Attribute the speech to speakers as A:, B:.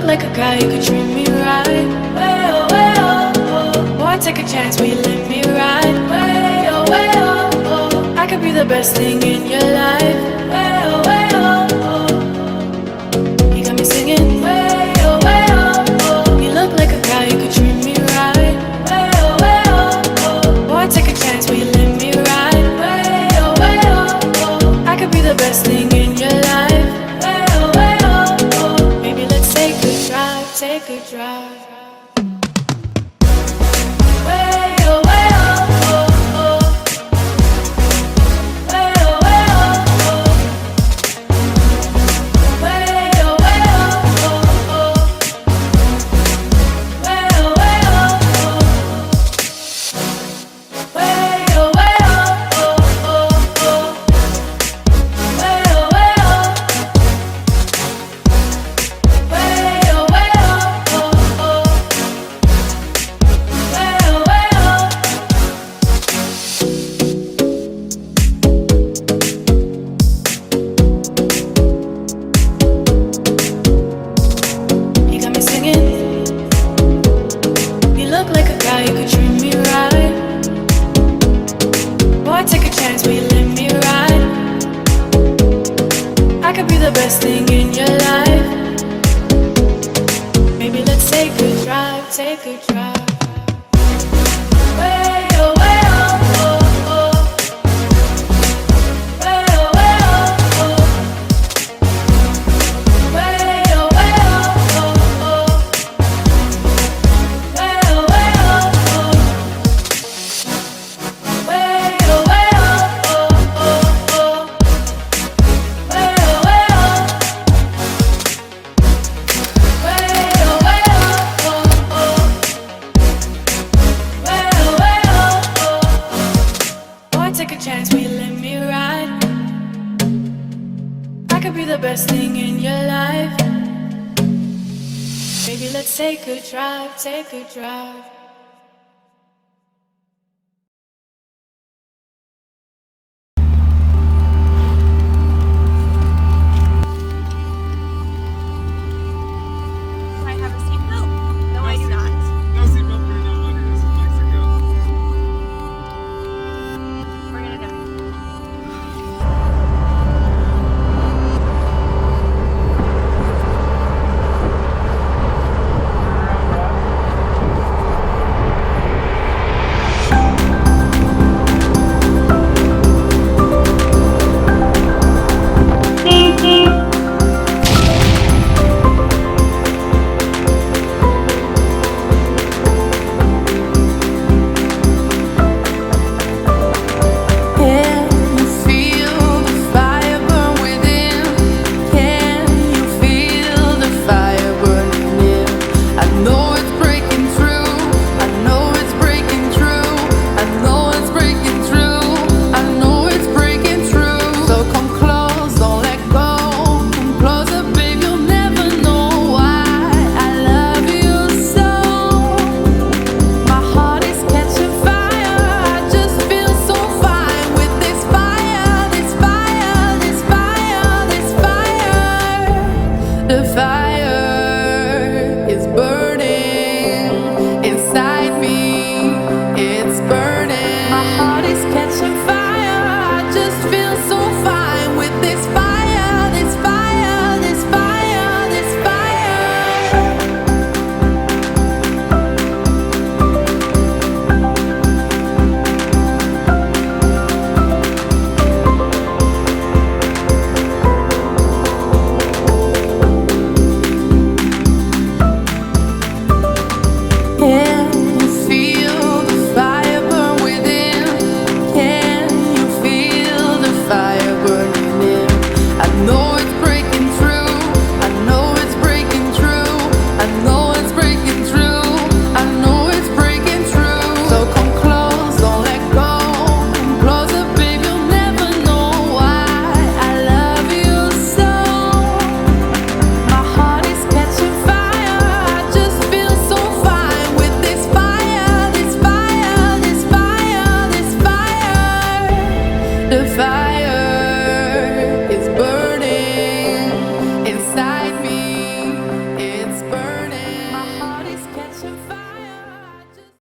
A: Like a guy, you could treat me right. Way oh, way oh, oh. Boy, take a chance, will you let me ride? Way oh, oh. I could be the best thing in your life. Way oh, oh. You got me singing. Way oh, oh. You look like a guy, you could treat me right. Way oh. Boy, take a chance, will you let me ride? Way oh. I could be the best thing in your life. Take a drive. Way oh, way oh, oh. Way oh, way oh, oh. Way oh, way oh, oh. Way oh, way oh, oh. Way oh, way oh, oh. Way oh, way oh. You could treat me right. Boy, take a chance, will you let me ride? I could be the best thing in your life. Maybe let's take a drive, take a drive. Way oh, way oh, oh, oh. Way oh, way oh, oh. Way oh, way oh, oh, oh. Way oh, way oh. Way oh, way oh, oh, oh. Way oh, way oh. Way oh, way oh, oh. Way oh, way oh. Boy, take a chance, will you let me ride? I could be the best thing in your life. Baby, let's take a drive, take a drive.